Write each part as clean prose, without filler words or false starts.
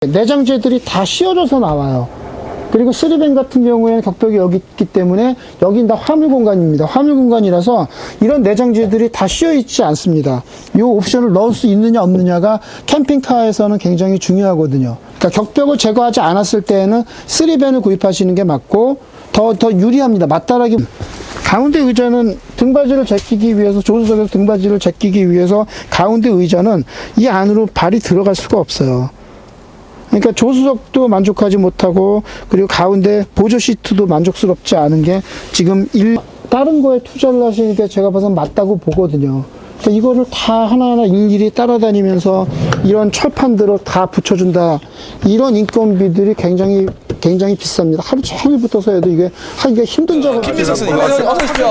내장재들이 다 씌워져서 나와요. 그리고 3밴 같은 경우에는 격벽이 여기 있기 때문에 여긴 다 화물 공간입니다. 화물 공간이라서 이런 내장재들이 다 씌워 있지 않습니다. 이 옵션을 넣을 수 있느냐 없느냐가 캠핑카에서는 굉장히 중요하거든요. 그러니까 격벽을 제거하지 않았을 때에는 3밴을 구입하시는 게 맞고 더 유리합니다. 맞다라기. 가운데 의자는 등받이를 제끼기 위해서, 조수석에서 등받이를 제끼기 위해서 가운데 의자는 이 안으로 발이 들어갈 수가 없어요. 그러니까 조수석도 만족하지 못하고, 그리고 가운데 보조 시트도 만족스럽지 않은 게 지금 다른 거에 투자를 하시는 게 제가 봐서 맞다고 보거든요. 그러니까 이거를 다 하나하나 일일이 따라다니면서 이런 철판들을 다 붙여준다. 이런 인건비들이 굉장히 비쌉니다. 하루 종일 붙어서 해도 이게 하기가 힘든 작업이에요. 김민석 선생님 어서 오십시오.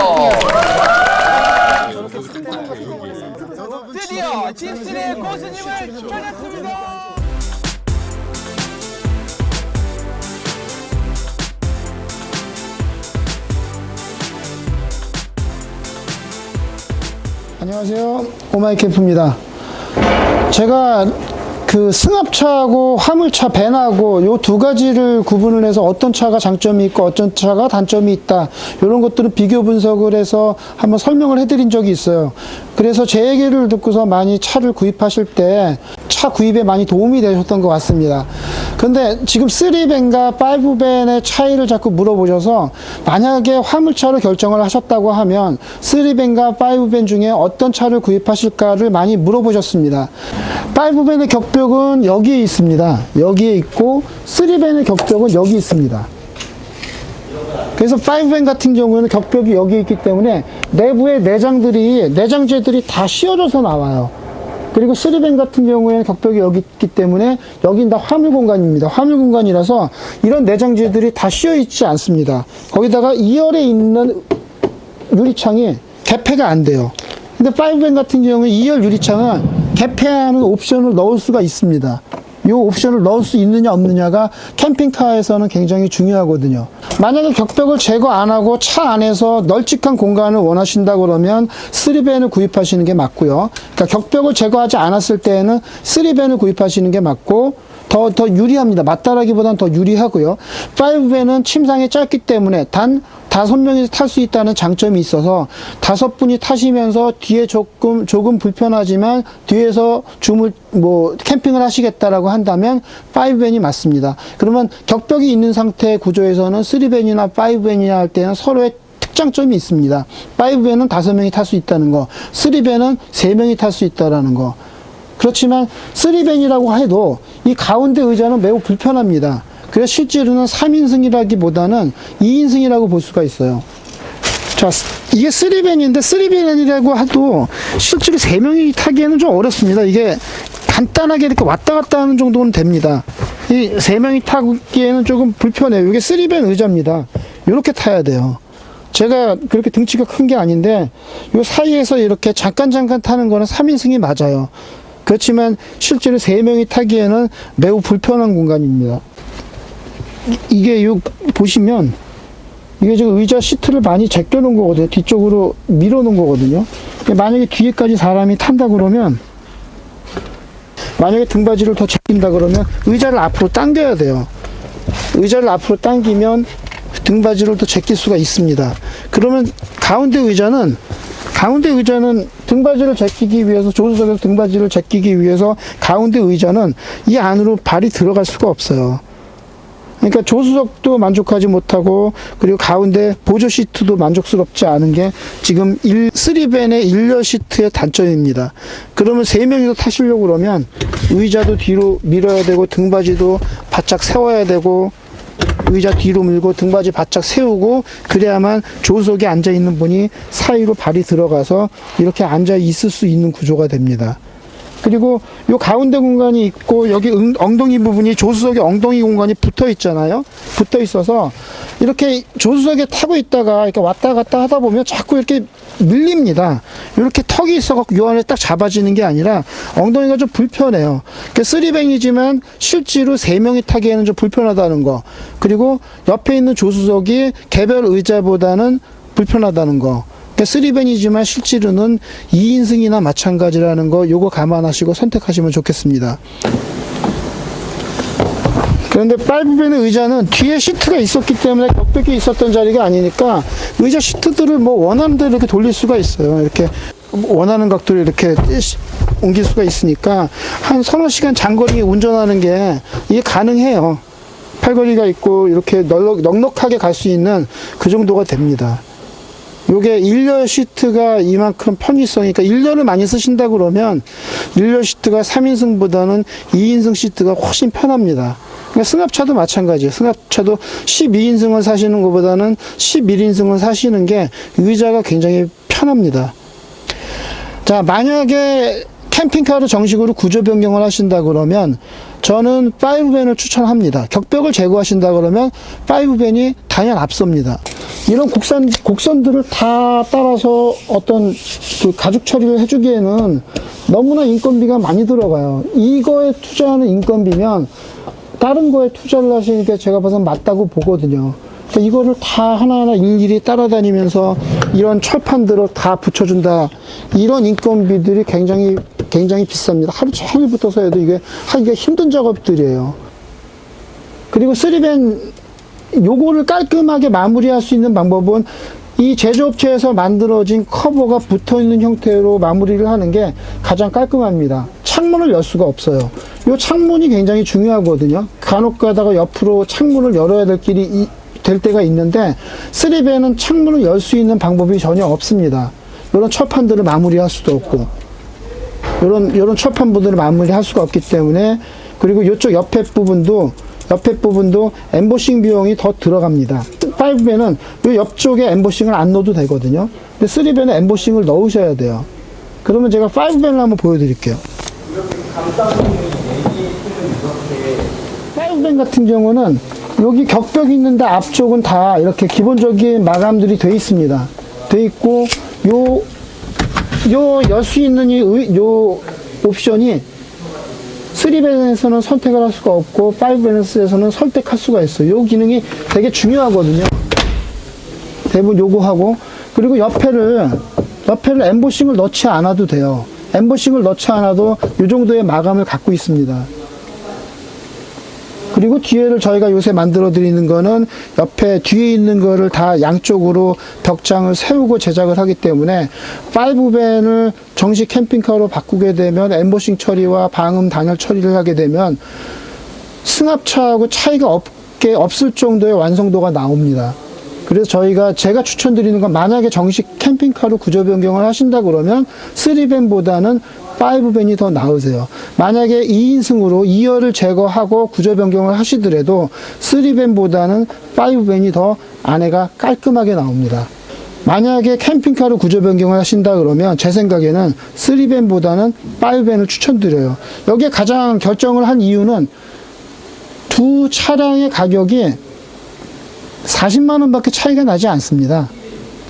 드디어 집순의 고수님을 찾았습니다. 안녕하세요. 오마이캠프입니다. 제가 그 승합차하고 화물차 밴하고 요 두 가지를 구분을 해서 어떤 차가 장점이 있고 어떤 차가 단점이 있다, 이런 것들은 비교 분석을 해서 한번 설명을 해드린 적이 있어요. 그래서 제 얘기를 듣고서 많이 차를 구입하실 때 차 구입에 많이 도움이 되셨던 것 같습니다. 근데 지금 3밴과 5밴의 차이를 자꾸 물어보셔서, 만약에 화물차로 결정을 하셨다고 하면 3밴과 5밴 중에 어떤 차를 구입하실까를 많이 물어보셨습니다. 5밴의 격벽은 여기에 있습니다. 여기에 있고 3밴의 격벽은 여기 있습니다. 그래서 5밴 같은 경우에는 격벽이 여기 있기 때문에 내부의 내장재들이 다 씌워져서 나와요. 그리고 3밴 같은 경우에는 격벽이 여기 있기 때문에 여긴 다 화물 공간입니다. 화물 공간이라서 이런 내장재들이 다 씌워 있지 않습니다. 거기다가 2열에 있는 유리창이 개폐가 안 돼요. 근데 5밴 같은 경우에 2열 유리창은 개폐하는 옵션을 넣을 수가 있습니다. 이 옵션을 넣을 수 있느냐 없느냐가 캠핑카에서는 굉장히 중요하거든요. 만약에 격벽을 제거 안 하고 차 안에서 널찍한 공간을 원하신다 그러면 3밴을 구입하시는 게 맞고요. 그러니까 격벽을 제거하지 않았을 때에는 3밴을 구입하시는 게 맞고 더 유리합니다. 맞다라기보다는 더 유리하고요. 5밴은 침상이 짧기 때문에 단 5명이 탈 수 있다는 장점이 있어서 5분이 타시면서 뒤에 조금 불편하지만 뒤에서 캠핑을 하시겠다라고 한다면 5밴이 맞습니다. 그러면 격벽이 있는 상태의 구조에서는 3밴이나 5밴이나 할 때는 서로의 특장점이 있습니다. 5밴은 5명이 탈 수 있다는 거, 3밴은 3명이 탈 수 있다는 거. 그렇지만 3밴이라고 해도 이 가운데 의자는 매우 불편합니다. 그래서 실제로는 3인승이라기보다는 2인승이라고 볼 수가 있어요. 자, 이게 3밴인데 3밴이라고 해도 실제로 3명이 타기에는 좀 어렵습니다. 이게 간단하게 이렇게 왔다 갔다 하는 정도는 됩니다. 이 3명이 타기에는 조금 불편해요. 이게 3밴 의자입니다. 이렇게 타야 돼요. 제가 그렇게 등치가 큰 게 아닌데 이 사이에서 이렇게 잠깐 타는 거는 3인승이 맞아요. 그렇지만 실제로 3명이 타기에는 매우 불편한 공간입니다. 이게 보시면 이게 지금 의자 시트를 많이 제껴 놓은 거거든요. 뒤쪽으로 밀어 놓은 거거든요. 만약에 뒤에까지 사람이 탄다 그러면, 만약에 등받이를 더 제낀다 그러면 의자를 앞으로 당겨야 돼요. 의자를 앞으로 당기면 등받이를 더 제낄 수가 있습니다. 그러면 가운데 의자는 등받이를 제끼기 위해서, 조수석에서 등받이를 제끼기 위해서 가운데 의자는 이 안으로 발이 들어갈 수가 없어요. 그러니까 조수석도 만족하지 못하고, 그리고 가운데 보조 시트도 만족스럽지 않은 게 지금 3밴의 1열 시트의 단점입니다. 그러면 3명이서 타시려고 그러면 의자도 뒤로 밀어야 되고, 등받이도 바짝 세워야 되고, 의자 뒤로 밀고 등받이 바짝 세우고, 그래야만 조수석에 앉아있는 분이 사이로 발이 들어가서 이렇게 앉아 있을 수 있는 구조가 됩니다. 그리고 요 가운데 공간이 있고, 여기 엉덩이 부분이 조수석에 엉덩이 공간이 붙어 있잖아요. 붙어 있어서 이렇게 조수석에 타고 있다가 이렇게 왔다 갔다 하다 보면 자꾸 이렇게 밀립니다. 이렇게 턱이 있어갖고 요 안에 딱 잡아지는 게 아니라 엉덩이가 좀 불편해요. 그러니까 3밴이지만 실제로 3명이 타기에는 좀 불편하다는 거. 그리고 옆에 있는 조수석이 개별 의자보다는 불편하다는 거. 그러니까 3밴이지만 실제로는 2인승이나 마찬가지라는 거, 요거 감안하시고 선택하시면 좋겠습니다. 그런데 5벤의 의자는 뒤에 시트가 있었기 때문에 격벽이 있었던 자리가 아니니까 의자 시트들을 뭐 원하는 대로 이렇게 돌릴 수가 있어요. 이렇게 원하는 각도로 이렇게 옮길 수가 있으니까 한 서너 시간 장거리 운전하는 게 이게 가능해요. 팔거리가 있고 이렇게 넉넉하게 갈 수 있는 그 정도가 됩니다. 요게 1열 시트가 이만큼 편의성이니까 1열을 많이 쓰신다 그러면 1열 시트가 3인승보다는 2인승 시트가 훨씬 편합니다. 그러니까 승합차도 마찬가지예요. 승합차도 12인승을 사시는 것보다는 11인승을 사시는 게 의자가 굉장히 편합니다. 자, 만약에 캠핑카로 정식으로 구조 변경을 하신다 그러면 저는 5벤을 추천합니다. 격벽을 제거하신다 그러면 5벤이 단연 앞섭니다. 이런 곡선들을 다 따라서 어떤 그 가죽 처리를 해주기에는 너무나 인건비가 많이 들어가요. 이거에 투자하는 인건비면 다른 거에 투자를 하시는 게 제가 봐서 맞다고 보거든요. 그러니까 이거를 다 하나하나 일일이 따라다니면서 이런 철판들을 다 붙여준다. 이런 인건비들이 굉장히 비쌉니다. 하루 종일 붙어서 해도 이게 하기가 힘든 작업들이에요. 그리고 3벤 요거를 깔끔하게 마무리할 수 있는 방법은 이 제조업체에서 만들어진 커버가 붙어있는 형태로 마무리를 하는 게 가장 깔끔합니다. 창문을 열 수가 없어요. 이 창문이 굉장히 중요하거든요. 간혹 가다가 옆으로 창문을 열어야 될 때가 있는데 3벤은 창문을 열 수 있는 방법이 전혀 없습니다. 이런 철판들을 마무리할 수도 없고 이런 철판부들을 마무리할 수가 없기 때문에, 그리고 이쪽 옆에 부분도 엠보싱 비용이 더 들어갑니다. 5벤은 이 옆쪽에 엠보싱을 안 넣어도 되거든요. 근데 3벤은 엠보싱을 넣으셔야 돼요. 그러면 제가 5벤을 한번 보여드릴게요. 5벤 같은 경우는 여기 격벽이 있는데 앞쪽은 다 이렇게 기본적인 마감들이 돼 있습니다. 돼 있고 요 열 수 있는 요 옵션이 3벤에서는 선택을 할 수가 없고 5벤에서는 선택할 수가 있어요. 요 기능이 되게 중요하거든요. 대부분 요거 하고, 그리고 옆에를 엠보싱을 넣지 않아도 돼요. 엠보싱을 넣지 않아도 요 정도의 마감을 갖고 있습니다. 그리고 뒤에를 저희가 요새 만들어 드리는 거는 옆에 뒤에 있는 거를 다 양쪽으로 벽장을 세우고 제작을 하기 때문에 5벤을 정식 캠핑카로 바꾸게 되면 엠보싱 처리와 방음 단열 처리를 하게 되면 승합차하고 차이가 없을 정도의 완성도가 나옵니다. 그래서 제가 추천드리는 건, 만약에 정식 캠핑카로 구조 변경을 하신다 그러면 3벤보다는 5벤이 더 나으세요. 만약에 2인승으로 2열을 제거하고 구조 변경을 하시더라도 3벤보다는 5벤이 더 안에가 깔끔하게 나옵니다. 만약에 캠핑카로 구조 변경을 하신다 그러면 제 생각에는 3벤보다는 5벤을 추천드려요. 여기에 가장 결정을 한 이유는 두 차량의 가격이 40만원 밖에 차이가 나지 않습니다.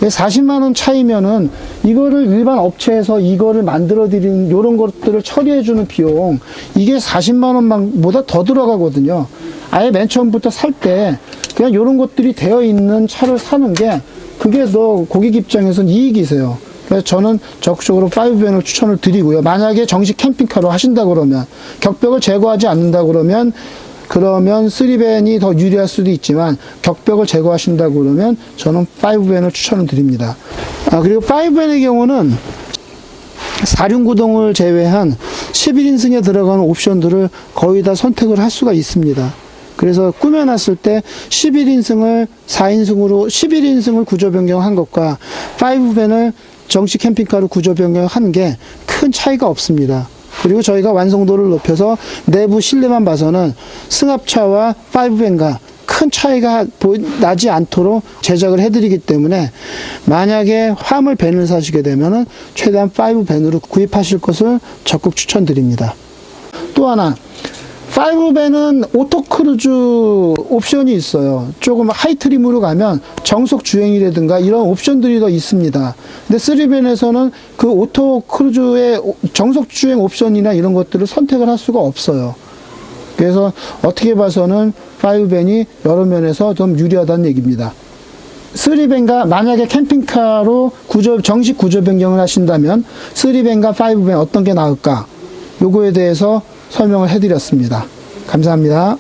40만원 차이면은 이거를 일반 업체에서 이거를 만들어 드리는 요런 것들을 처리해 주는 비용, 이게 40만원보다 더 들어가거든요. 아예 맨 처음부터 살 때 그냥 요런 것들이 되어 있는 차를 사는 게, 그게 더 고객 입장에서는 이익이세요. 그래서 저는 적극적으로 5벤을 추천을 드리고요. 만약에 정식 캠핑카로 하신다 그러면, 격벽을 제거하지 않는다 그러면 3벤이 더 유리할 수도 있지만, 격벽을 제거하신다 그러면 저는 5벤을 추천을 드립니다. 그리고 5벤의 경우는 4륜구동을 제외한 11인승에 들어가는 옵션들을 거의 다 선택을 할 수가 있습니다. 그래서 꾸며놨을 때 11인승을 구조 변경한 것과 5벤을 정식 캠핑카로 구조 변경한 게 큰 차이가 없습니다. 그리고 저희가 완성도를 높여서 내부 실내만 봐서는 승합차와 5벤과 큰 차이가 나지 않도록 제작을 해드리기 때문에, 만약에 화물 벤을 사시게 되면은 최대한 5벤으로 구입하실 것을 적극 추천드립니다. 또 하나, 5벤은 오토크루즈 옵션이 있어요. 조금 하이트림으로 가면 정속 주행이라든가 이런 옵션들이 더 있습니다. 근데 3벤에서는 그 오토크루즈의 정속 주행 옵션이나 이런 것들을 선택을 할 수가 없어요. 그래서 어떻게 봐서는 5벤이 여러 면에서 좀 유리하다는 얘기입니다. 3벤과 만약에 캠핑카로 정식 구조 변경을 하신다면 3벤과 5벤 어떤 게 나을까? 요거에 대해서 설명을 해드렸습니다. 감사합니다.